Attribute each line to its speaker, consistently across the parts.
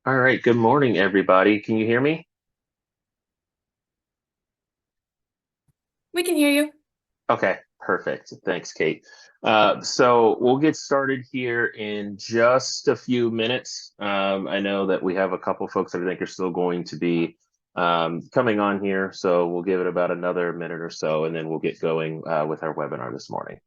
Speaker 1: All right, good morning, everybody. Can you hear me?
Speaker 2: We can hear you.
Speaker 1: Okay, perfect. Thanks, Kate. So we'll get started here in just a few minutes. I know that we have a couple folks that I think are still going to be coming on here, so we'll give it about another minute or so, and then we'll get going with our webinar this morning.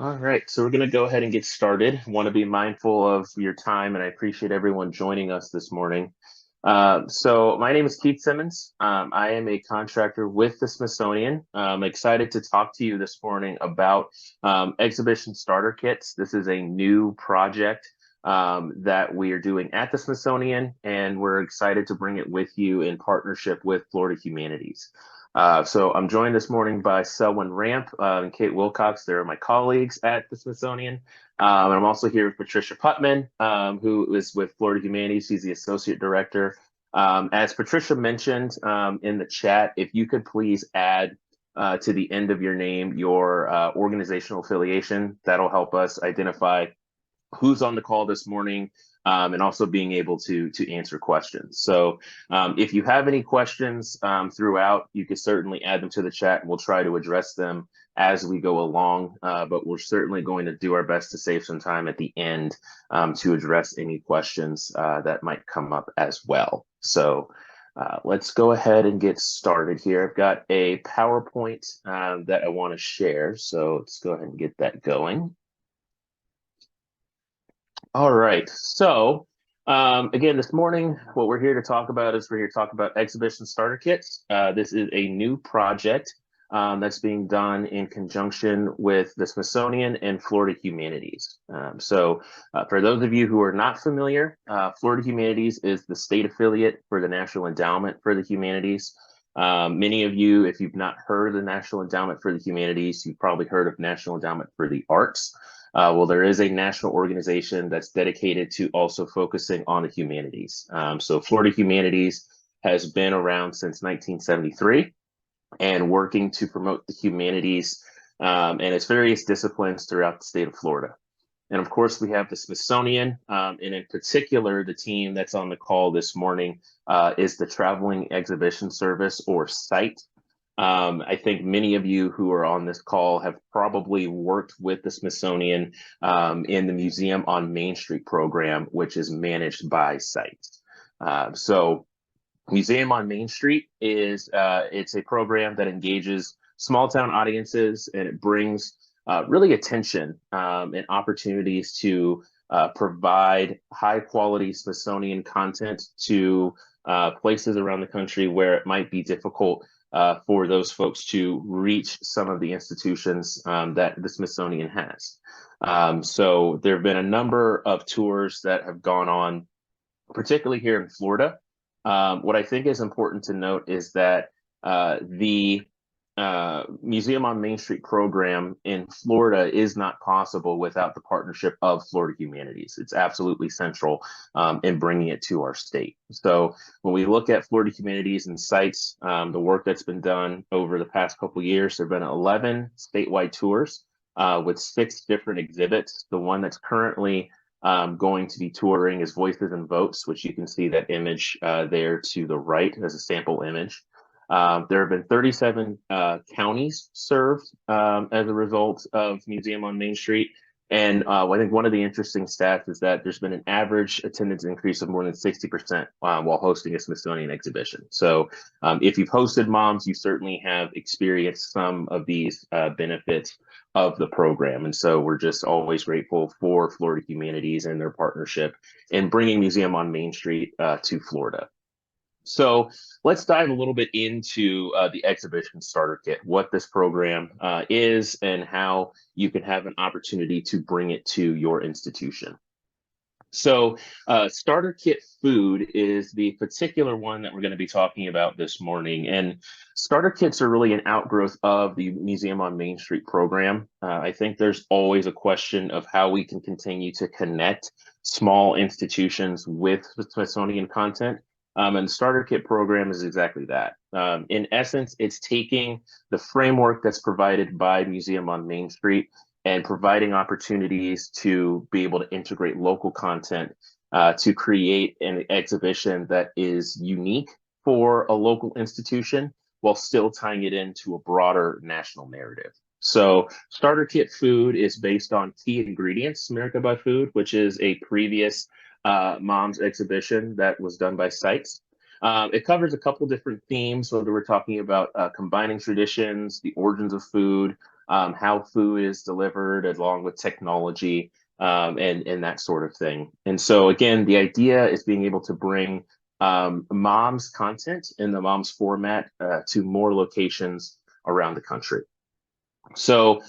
Speaker 1: All right, so we're going to go ahead and get started. Want to be mindful of your time, and I appreciate everyone joining us this morning. So my name is Keith Simmons. I am a contractor with the Smithsonian. I'm excited to talk to you this morning about exhibition starter kits. This is a new project that we are doing at the Smithsonian, and we're excited to bring it with you in partnership with Florida Humanities. So I'm joined this morning by Selwyn Ramp and Kate Wilcox. They're my colleagues at the Smithsonian. And I'm also here with Patricia Putman, who is with Florida Humanities. She's the Associate Director. As Patricia mentioned in the chat, if you could please add to the end of your name your organizational affiliation, that'll help us identify who's on the call this morning, and also being able to answer questions. So if you have any questions throughout, you can certainly add them to the chat and we'll try to address them as we go along. But we're certainly going to do our best to save some time at the end to address any questions that might come up as well. So let's go ahead and get started here. I've got a PowerPoint that I want to share. So let's go ahead and get that going. All right. So, again, this morning, what we're here to talk about is we're here to talk about exhibition starter kits. This is a new project that's being done in conjunction with the Smithsonian and Florida Humanities. For those of you who are not familiar, Florida Humanities is the state affiliate for the National Endowment for the Humanities. Many of you, if you've not heard of the National Endowment for the Humanities, you've probably heard of National Endowment for the Arts. Well, there is a national organization that's dedicated to also focusing on the humanities. So Florida Humanities has been around since 1973 and working to promote the humanities and its various disciplines throughout the state of Florida. And of course, we have the Smithsonian, and in particular, the team that's on the call this morning is the Traveling Exhibition Service, or SITE. I think many of you who are on this call have probably worked with the Smithsonian in the Museum on Main Street program, which is managed by SITE. So Museum on Main Street is it's a program that engages small town audiences, and it brings really attention and opportunities to provide high quality Smithsonian content to places around the country where it might be difficult for those folks to reach some of the institutions that the Smithsonian has. So there have been a number of tours that have gone on, particularly here in Florida. What I think is important to note is that the Museum on Main Street program in Florida is not possible without the partnership of Florida Humanities. It's absolutely central in bringing it to our state. So when we look at Florida Humanities and sites, the work that's been done over the past couple of years, there have been 11 statewide tours with 6 different exhibits. The one that's currently going to be touring is Voices and Votes, which you can see that image there to the right as a sample image. There have been 37 counties served as a result of Museum on Main Street. And I think one of the interesting stats is that there's been an average attendance increase of more than 60% while hosting a Smithsonian exhibition. So if you've hosted moms, you certainly have experienced some of these benefits of the program. And so we're just always grateful for Florida Humanities and their partnership in bringing Museum on Main Street to Florida. So let's dive a little bit into the exhibition starter kit, what this program is and how you can have an opportunity to bring it to your institution. So starter kit food is the particular one that we're going to be talking about this morning. And starter kits are really an outgrowth of the Museum on Main Street program. I think there's always a question of how we can continue to connect small institutions with the Smithsonian content. And the starter kit program is exactly that. In essence, it's taking the framework that's provided by Museum on Main Street and providing opportunities to be able to integrate local content to create an exhibition that is unique for a local institution while still tying it into a broader national narrative. So starter kit food is based on Key Ingredients, America by Food, which is a previous mom's exhibition that was done by Sites. It covers a couple different themes, whether we're talking about combining traditions, the origins of food, how food is delivered along with technology and that sort of thing. And so again, the idea is being able to bring mom's content in the mom's format to more locations around the country. So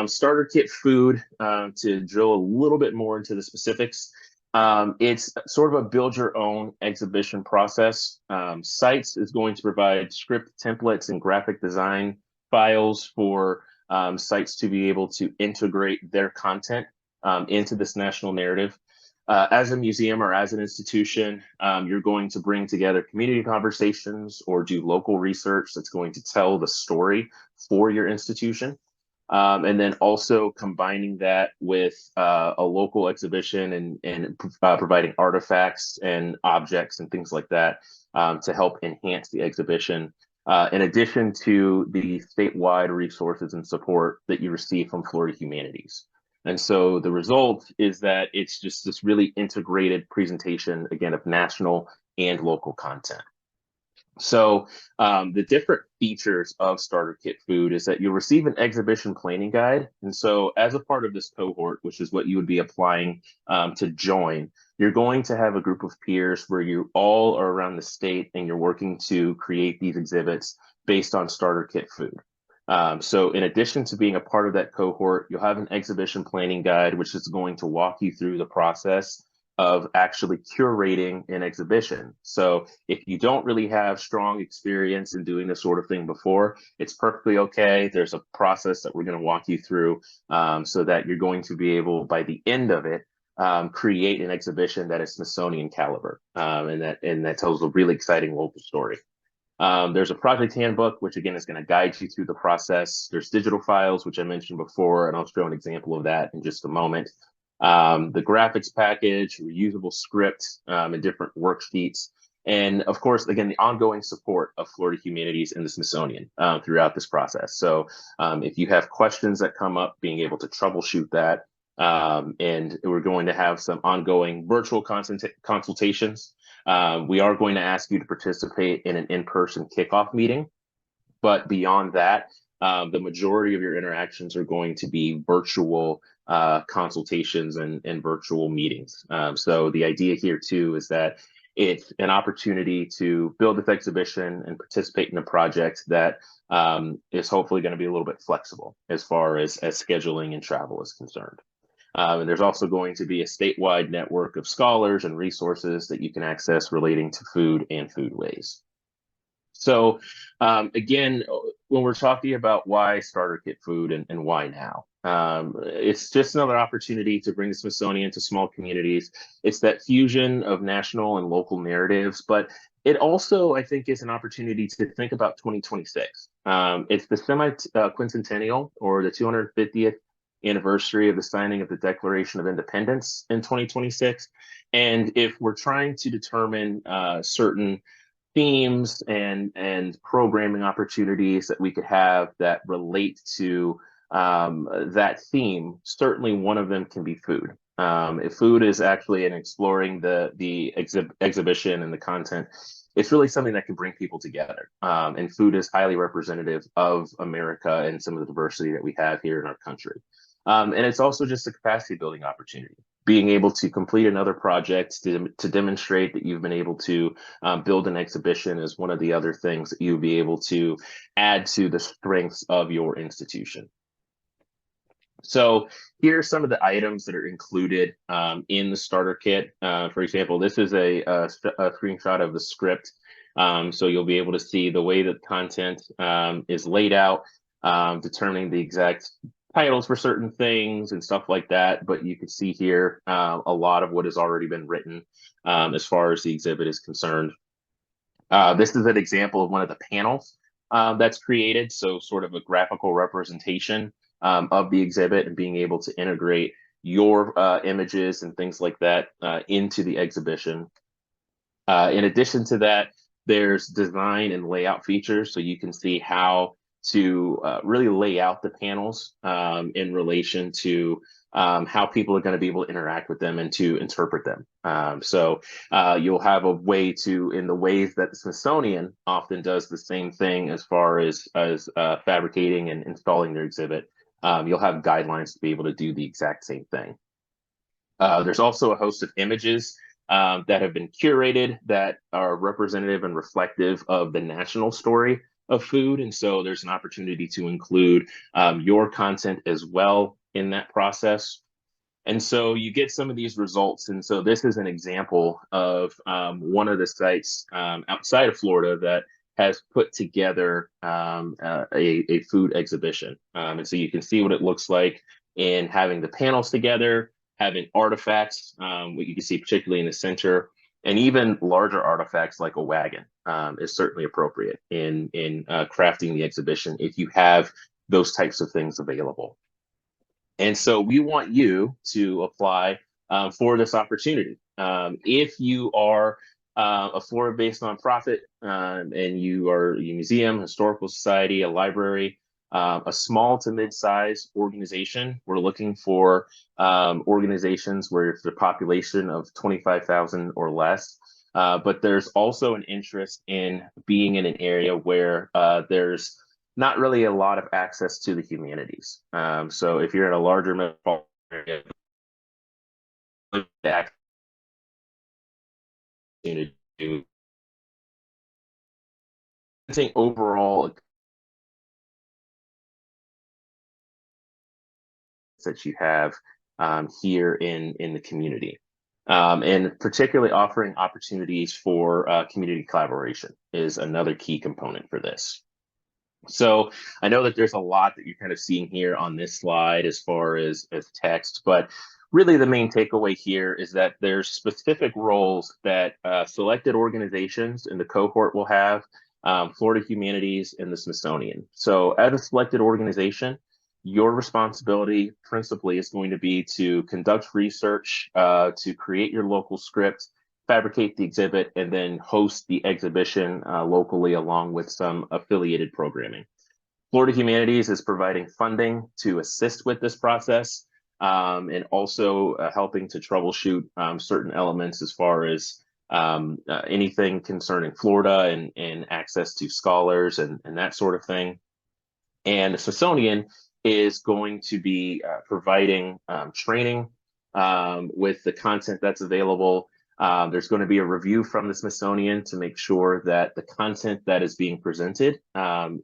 Speaker 1: starter kit food, to drill a little bit more into the specifics, it's sort of a build your own exhibition process. Sites is going to provide script templates and graphic design files for sites to be able to integrate their content into this national narrative. As a museum or as an institution, you're going to bring together community conversations or do local research that's going to tell the story for your institution. And then also combining that with a local exhibition and providing artifacts and objects and things like that to help enhance the exhibition, in addition to the statewide resources and support that you receive from Florida Humanities. And so the result is that it's just this really integrated presentation, again, of national and local content. So the different features of starter kit food is that you'll receive an exhibition planning guide. And so as a part of this cohort, which is what you would be applying to join, you're going to have a group of peers where you all are around the state and you're working to create these exhibits based on starter kit food. So in addition to being a part of that cohort, you'll have an exhibition planning guide, which is going to walk you through the process of actually curating an exhibition. So if you don't really have strong experience in doing this sort of thing before, it's perfectly okay. There's a process that we're going to walk you through so that you're going to be able, by the end of it, create an exhibition that is Smithsonian caliber and that tells a really exciting local story. There's a project handbook, which again is going to guide you through the process. There's digital files, which I mentioned before, and I'll show an example of that in just a moment. The graphics package, reusable script, and different worksheets. And of course, again, the ongoing support of Florida Humanities and the Smithsonian throughout this process. So if you have questions that come up, being able to troubleshoot that. And we're going to have some ongoing virtual consultations. We are going to ask you to participate in an in-person kickoff meeting. But beyond that, the majority of your interactions are going to be virtual consultations and virtual meetings. So the idea here too is that it's an opportunity to build this exhibition and participate in a project that is hopefully going to be a little bit flexible as far as scheduling and travel is concerned. And there's also going to be a statewide network of scholars and resources that you can access relating to food and foodways. So again, when we're talking about why starter kit food and why now, it's just another opportunity to bring the Smithsonian to small communities. It's that fusion of national and local narratives, but it also, I think, is an opportunity to think about 2026. It's the semi-quincentennial or the 250th anniversary of the signing of the Declaration of Independence in 2026. And if we're trying to determine certain themes and programming opportunities that we could have that relate to that theme, certainly one of them can be food. If food is actually in exploring the exhibition and the content, it's really something that can bring people together. And food is highly representative of America and some of the diversity that we have here in our country. And it's also just a capacity building opportunity. Being able to complete another project to demonstrate that you've been able to build an exhibition is one of the other things that you'll be able to add to the strengths of your institution. So here are some of the items that are included in the starter kit. For example, this is a screenshot of the script. So you'll be able to see the way that content is laid out, determining the exact titles for certain things and stuff like that. But you can see here a lot of what has already been written as far as the exhibit is concerned. This is an example of one of the panels that's created. So sort of a graphical representation of the exhibit and being able to integrate your images and things like that into the exhibition. In addition to that, there's design and layout features. So you can see how to really lay out the panels in relation to how people are going to be able to interact with them and to interpret them. So you'll have a way to, in the ways that the Smithsonian often does the same thing as far as fabricating and installing their exhibit, you'll have guidelines to be able to do the exact same thing. There's also a host of images that have been curated that are representative and reflective of the national story of food. And so there's an opportunity to include your content as well in that process. And so you get some of these results. And so this is an example of one of the sites outside of Florida that has put together a food exhibition. And so you can see what it looks like in having the panels together, having artifacts, what you can see particularly in the center, and even larger artifacts like a wagon is certainly appropriate in crafting the exhibition if you have those types of things available. And so we want you to apply for this opportunity. If you are a Florida-based nonprofit and you are a museum, historical society, a library, a small to mid-size organization, we're looking for organizations where it's a population of 25,000 or less. But there's also an interest in being in an area where there's not really a lot of access to the humanities. So if you're in a larger metropolitan area, to do, I think overall that you have here in the community. And particularly offering opportunities for community collaboration is another key component for this. So I know that there's a lot that you're kind of seeing here on this slide as far as text, but really the main takeaway here is that there's specific roles that selected organizations in the cohort will have, Florida Humanities and the Smithsonian. So as a selected organization, your responsibility principally is going to be to conduct research, to create your local script, fabricate the exhibit, and then host the exhibition locally along with some affiliated programming. Florida Humanities is providing funding to assist with this process and also helping to troubleshoot certain elements as far as anything concerning Florida and access to scholars and that sort of thing. And the Smithsonian is going to be providing training with the content that's available. There's going to be a review from the Smithsonian to make sure that the content that is being presented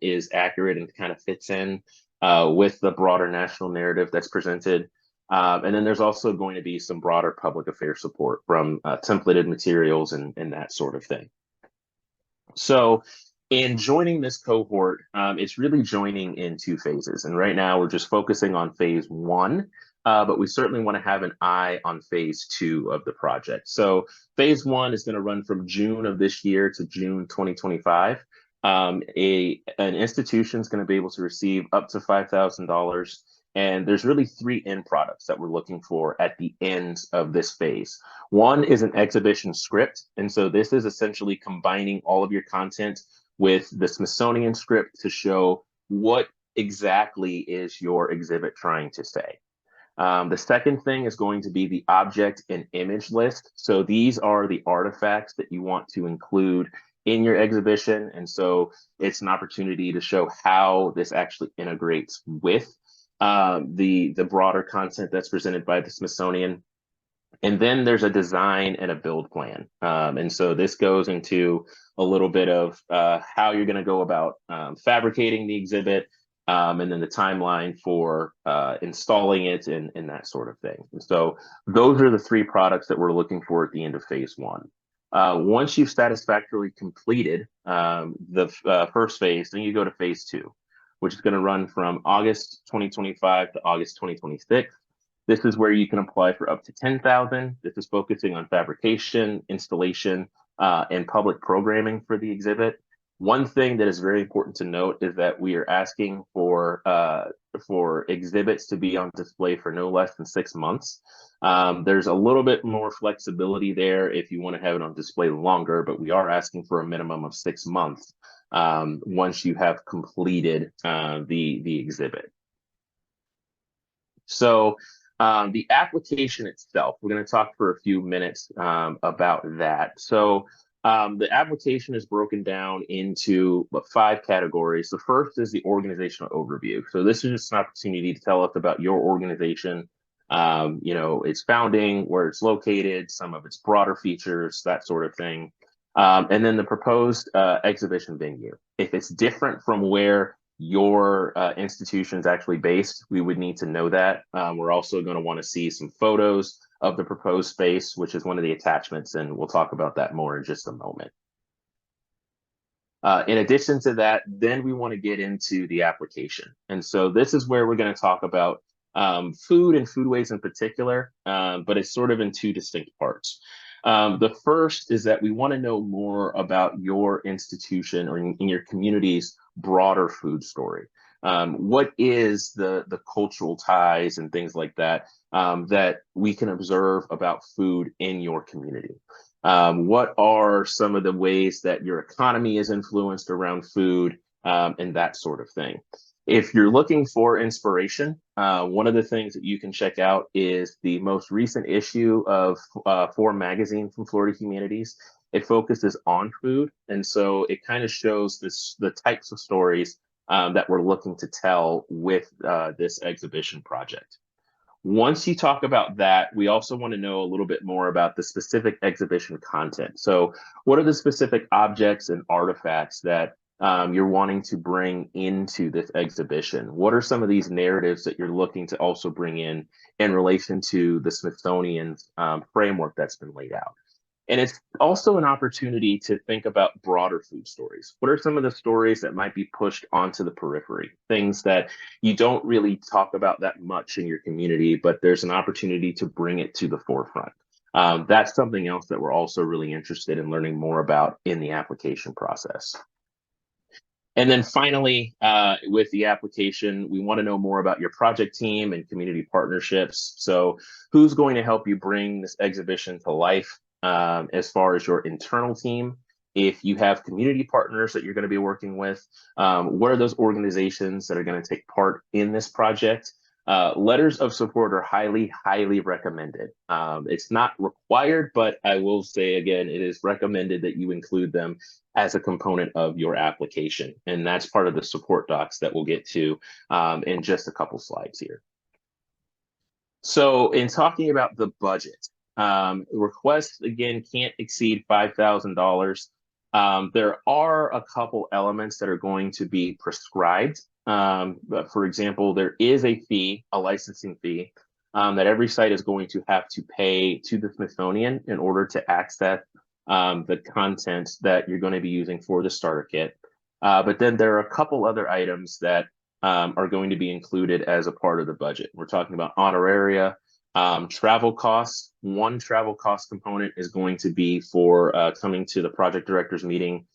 Speaker 1: is accurate and kind of fits in with the broader national narrative that's presented. And then there's also going to be some broader public affairs support from templated materials and that sort of thing. So In joining this cohort, it's really joining in two phases. And right now we're just focusing on phase one, but we certainly want to have an eye on phase two of the project. So phase one is going to run from June of this year to June 2025. An institution is going to be able to receive up to $5,000. And there's really three end products that we're looking for at the end of this phase. One is an exhibition script. And so this is essentially combining all of your content with the Smithsonian script to show what exactly is your exhibit trying to say. The second thing is going to be the object and image list. So these are the artifacts that you want to include in your exhibition. And so it's an opportunity to show how this actually integrates with the broader content that's presented by the Smithsonian. And then there's a design and a build plan. And so this goes into a little bit of how you're going to go about fabricating the exhibit, and then the timeline for installing it and that sort of thing. And so those are the three products that we're looking for at the end of phase one. Once you've satisfactorily completed the first phase, then you go to phase two, which is going to run from August 2025 to August 2026. This is where you can apply for up to $10,000. This is focusing on fabrication, installation, and public programming for the exhibit. One thing that is very important to note is that we are asking for exhibits to be on display for no less than 6 months. There's a little bit more flexibility there if you want to have it on display longer, but we are asking for a minimum of 6 months once you have completed the exhibit. So the application itself, we're going to talk for a few minutes about that. So the application is broken down into 5 categories. The first is the organizational overview. So this is just an opportunity to tell us about your organization, its founding, where it's located, some of its broader features, that sort of thing. And then the proposed exhibition venue. If it's different from where your institution is actually based, we would need to know that. We're also going to want to see some photos of the proposed space, which is one of the attachments, and we'll talk about that more in just a moment. In addition to that, then we want to get into the application. And so this is where we're going to talk about food and foodways in particular, but it's sort of in 2 distinct parts. The first is that we want to know more about your institution or in your community's broader food story. What is the cultural ties and things like that that we can observe about food in your community? What are some of the ways that your economy is influenced around food and that sort of thing? If you're looking for inspiration, one of the things that you can check out is the most recent issue of Forum magazine from Florida Humanities. It focuses on food, and so it kind of shows the types of stories that we're looking to tell with this exhibition project. Once you talk about that, we also want to know a little bit more about the specific exhibition content. So what are the specific objects and artifacts that you're wanting to bring into this exhibition? What are some of these narratives that you're looking to also bring in relation to the Smithsonian's framework that's been laid out? And it's also an opportunity to think about broader food stories. What are some of the stories that might be pushed onto the periphery? Things that you don't really talk about that much in your community, but there's an opportunity to bring it to the forefront. That's something else that we're also really interested in learning more about in the application process. And then finally, with the application, we want to know more about your project team and community partnerships. So who's going to help you bring this exhibition to life? As far as your internal team, if you have community partners that you're going to be working with, what are those organizations that are going to take part in this project? Letters of support are highly, highly recommended. It's not required, but I will say again, it is recommended that you include them as a component of your application. And that's part of the support docs that we'll get to in just a couple slides here. So in talking about the budget, requests, again, can't exceed $5,000. There are a couple elements that are going to be prescribed. For example, there is a fee, a licensing fee, that every site is going to have to pay to the Smithsonian in order to access the content that you're going to be using for the starter kit. But then there are a couple other items that are going to be included as a part of the budget. We're talking about honoraria, travel costs. One travel cost component is going to be for coming to the project directors meeting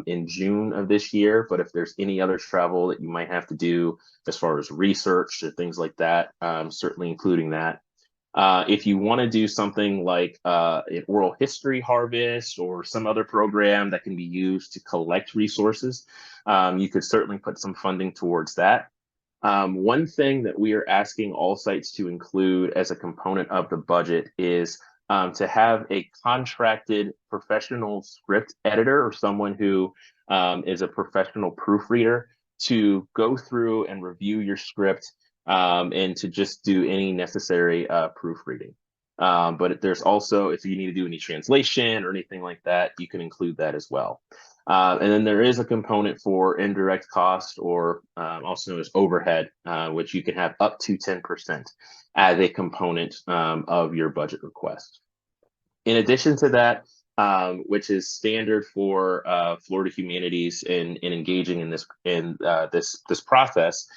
Speaker 1: in June of this year. But if there's any other travel that you might have to do as far as research or things like that, certainly including that. If you want to do something like an oral history harvest or some other program that can be used to collect resources, you could certainly put some funding towards that. One thing that we are asking all sites to include as a component of the budget is to have a contracted professional script editor or someone who is a professional proofreader to go through and review your script and to just do any necessary proofreading. But there's also, if you need to do any translation or anything like that, you can include that as well. And then there is a component for indirect cost, or also known as overhead, which you can have up to 10% as a component of your budget request. In addition to that, which is standard for Florida Humanities in engaging in this process,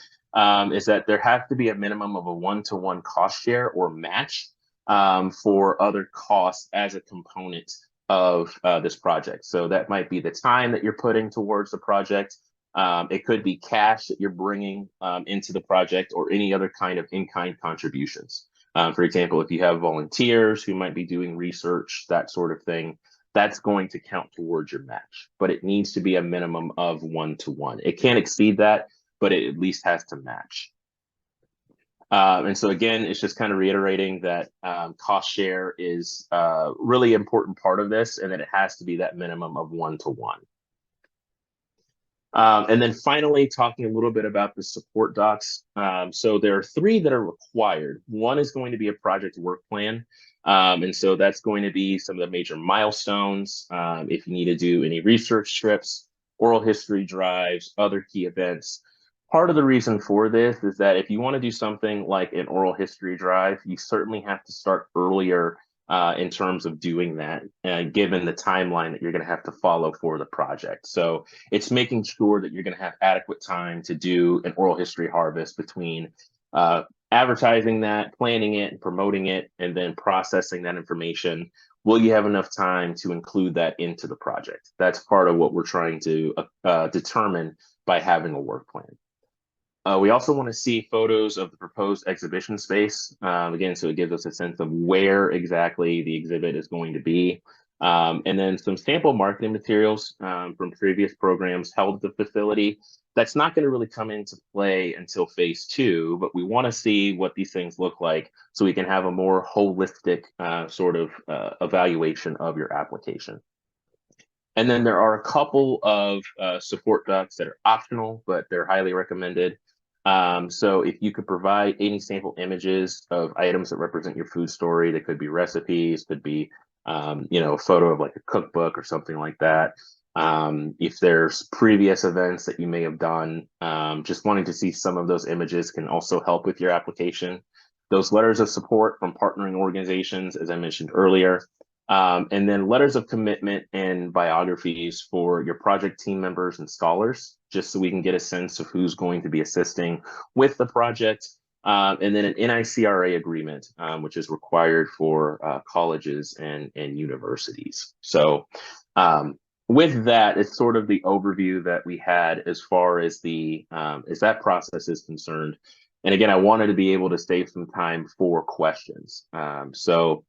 Speaker 1: is that there has to be a minimum of a one-to-one cost share or match for other costs as a component of this project. So that might be the time that you're putting towards the project. It could be cash that you're bringing into the project, or any other kind of in-kind contributions. For example, if you have volunteers who might be doing research, that sort of thing, that's going to count towards your match. But it needs to be a minimum of 1-to-1. It can't exceed that, but it at least has to match. And so again, it's just kind of reiterating that cost share is a really important part of this, and that it has to be that minimum of 1-to-1. And then finally, talking a little bit about the support docs. So there are 3 that are required. One is going to be a project work plan. And so that's going to be some of the major milestones. If you need to do any research strips, oral history drives, other key events. Part of the reason for this is that if you want to do something like an oral history drive, you certainly have to start earlier in terms of doing that, given the timeline that you're going to have to follow for the project. So it's making sure that you're going to have adequate time to do an oral history harvest between advertising that, planning it, and promoting it, and then processing that information. Will you have enough time to include that into the project? That's part of what we're trying to determine by having a work plan. We also want to see photos of the proposed exhibition space, again, so it gives us a sense of where exactly the exhibit is going to be. And then some sample marketing materials from previous programs held at the facility. That's not going to really come into play until phase 2, but we want to see what these things look like so we can have a more holistic sort of evaluation of your application. And then there are a couple of support docs that are optional, but they're highly recommended. So if you could provide any sample images of items that represent your food story, that could be recipes, could be, a photo of like a cookbook or something like that. If there's previous events that you may have done, just wanting to see some of those images can also help with your application. Those letters of support from partnering organizations, as I mentioned earlier, and then letters of commitment and biographies for your project team members and scholars, just so we can get a sense of who's going to be assisting with the project. And then an NICRA agreement, which is required for colleges and universities. So with that, it's sort of the overview that we had as far as as that process is concerned. And again, I wanted to be able to save some time for questions. So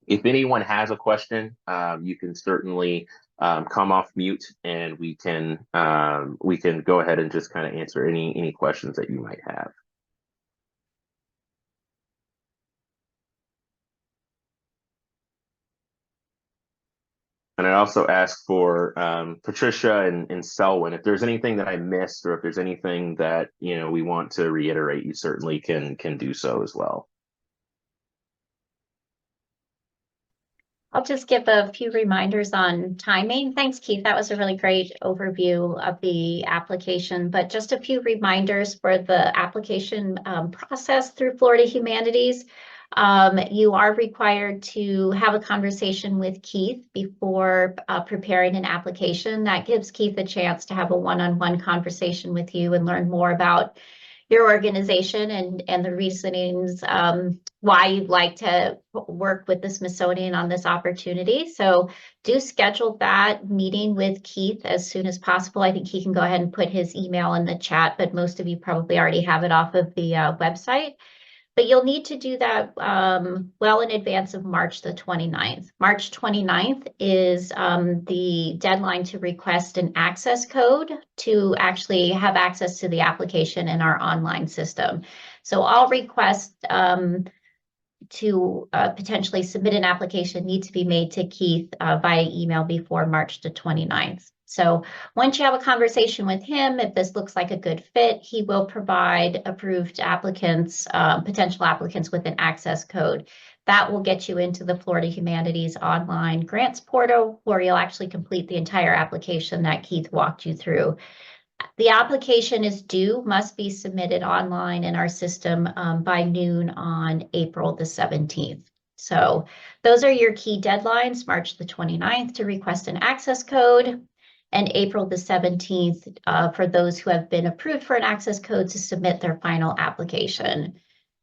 Speaker 1: if anyone has a question, you can certainly come off mute, and we can go ahead and just kind of answer any questions that you might have. And I also ask for Patricia and Selwyn, if there's anything that I missed, or if there's anything that we want to reiterate, you certainly can do so as well.
Speaker 3: I'll just give a few reminders on timing. Thanks, Keith. That was a really great overview of the application, but just a few reminders for the application process through Florida Humanities. You are required to have a conversation with Keith before preparing an application. That gives Keith a chance to have a one-on-one conversation with you and learn more about your organization and the reasonings why you'd like to work with the Smithsonian on this opportunity. So do schedule that meeting with Keith as soon as possible. I think he can go ahead and put his email in the chat, but most of you probably already have it off of the website. But you'll need to do that well in advance of March the 29th. March 29th is the deadline to request an access code to actually have access to the application in our online system. So all requests to potentially submit an application need to be made to Keith via email before March the 29th. So once you have a conversation with him, if this looks like a good fit, he will provide approved applicants, potential applicants with an access code. That will get you into the Florida Humanities online grants portal, where you'll actually complete the entire application that Keith walked you through. The application is due, must be submitted online in our system by noon on April the 17th. So those are your key deadlines: March the 29th to request an access code, and April the 17th for those who have been approved for an access code to submit their final application.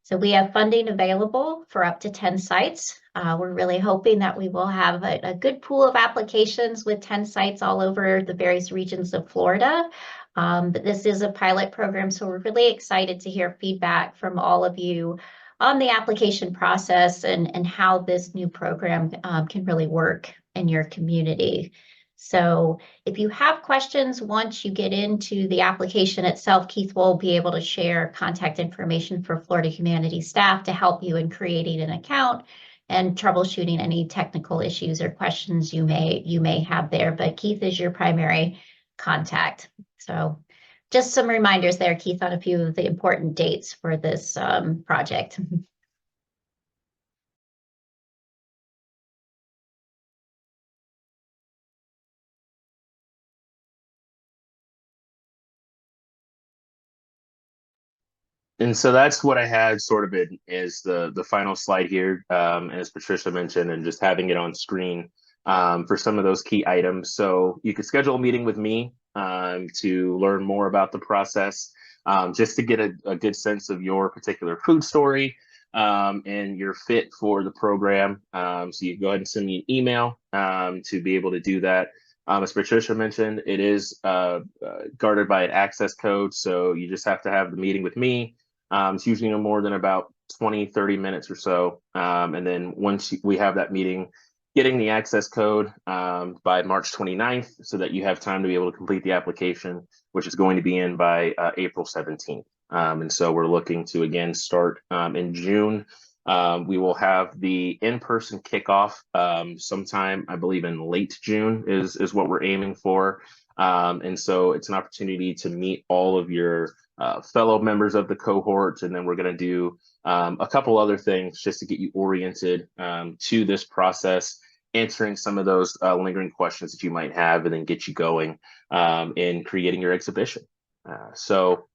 Speaker 3: So we have funding available for up to 10 sites. We're really hoping that we will have a good pool of applications with 10 sites all over the various regions of Florida. But this is a pilot program, so we're really excited to hear feedback from all of you on the application process and how this new program can really work in your community. So if you have questions, once you get into the application itself, Keith will be able to share contact information for Florida Humanities staff to help you in creating an account and troubleshooting any technical issues or questions you may have there. But Keith is your primary contact. So just some reminders there, Keith, on a few of the important dates for this project.
Speaker 1: And so that's what I had sort of in is the final slide here, as Patricia mentioned, and just having it on screen for some of those key items. So you could schedule a meeting with me to learn more about the process, just to get a good sense of your particular food story and your fit for the program. So you can go ahead and send me an email to be able to do that. As Patricia mentioned, it is guarded by an access code, so you just have to have the meeting with me. It's usually no more than about 20-30 minutes or so. And then once we have that meeting, getting the access code by March 29th so that you have time to be able to complete the application, which is going to be in by April 17th. And so we're looking to, again, start in June. We will have the in-person kickoff sometime, I believe, in late June is what we're aiming for. And so it's an opportunity to meet all of your fellow members of the cohort. And then we're going to do a couple other things just to get you oriented to this process, answering some of those lingering questions that you might have, and then get you going in creating your exhibition. So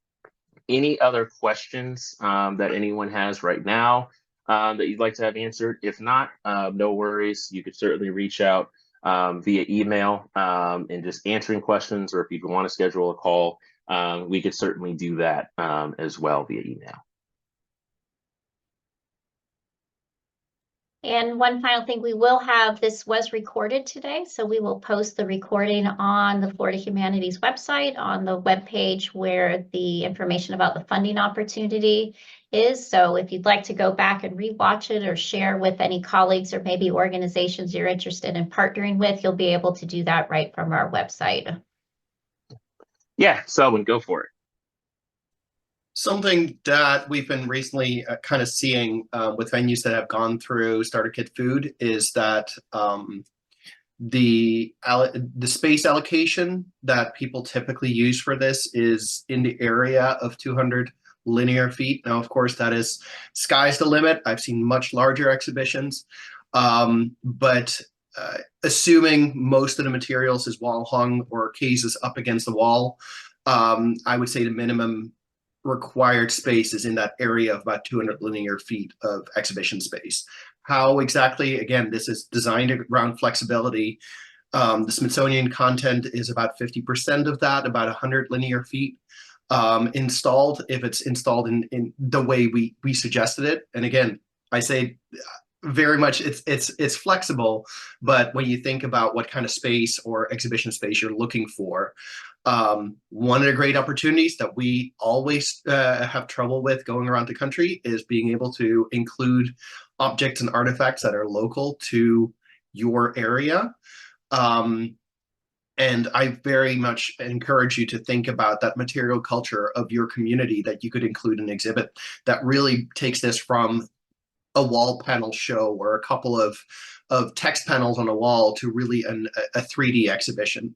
Speaker 1: any other questions that anyone has right now that you'd like to have answered? If not, no worries. You could certainly reach out via email and just answering questions, or if you want to schedule a call, we could certainly do that as well via email.
Speaker 3: And one final thing, we will have, this was recorded today, so we will post the recording on the Florida Humanities website on the webpage where the information about the funding opportunity is. So if you'd like to go back and rewatch it or share with any colleagues or maybe organizations you're interested in partnering with, you'll be able to do that right from our website.
Speaker 1: Yeah, Selwyn, go for it.
Speaker 4: Something that we've been recently kind of seeing with venues that have gone through starter kit food is that the space allocation that people typically use for this is in the area of 200 linear feet. Now, of course, that is sky's the limit. I've seen much larger exhibitions, but assuming most of the materials is wall hung or cases up against the wall, I would say the minimum required space is in that area of about 200 linear feet of exhibition space. How exactly, again, this is designed around flexibility. The Smithsonian content is about 50% of that, about 100 linear feet installed, if it's installed in the way we suggested it. And again, I say very much it's flexible, but when you think about what kind of space or exhibition space you're looking for, one of the great opportunities that we always have trouble with going around the country is being able to include objects and artifacts that are local to your area. And I very much encourage you to think about that material culture of your community that you could include in an exhibit that really takes this from a wall panel show or a couple of text panels on a wall to really a 3D exhibition.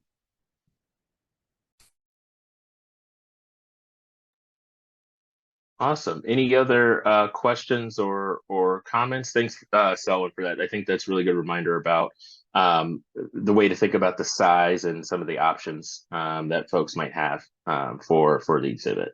Speaker 1: Awesome. Any other questions or comments? Thanks, Selwyn, for that. I think that's a really good reminder about the way to think about the size and some of the options that folks might have for the exhibit.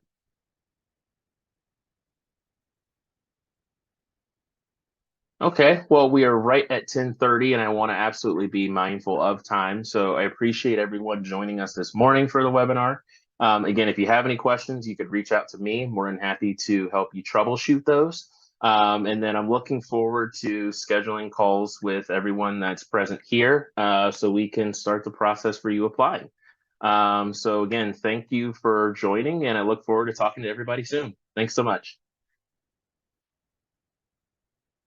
Speaker 1: Okay, well, we are right at 10:30, and I want to absolutely be mindful of time. So I appreciate everyone joining us this morning for the webinar. Again, if you have any questions, you could reach out to me. I'm more than happy to help you troubleshoot those. And then I'm looking forward to scheduling calls with everyone that's present here so we can start the process for you applying. So again, thank you for joining, and I look forward to talking to everybody soon. Thanks so much.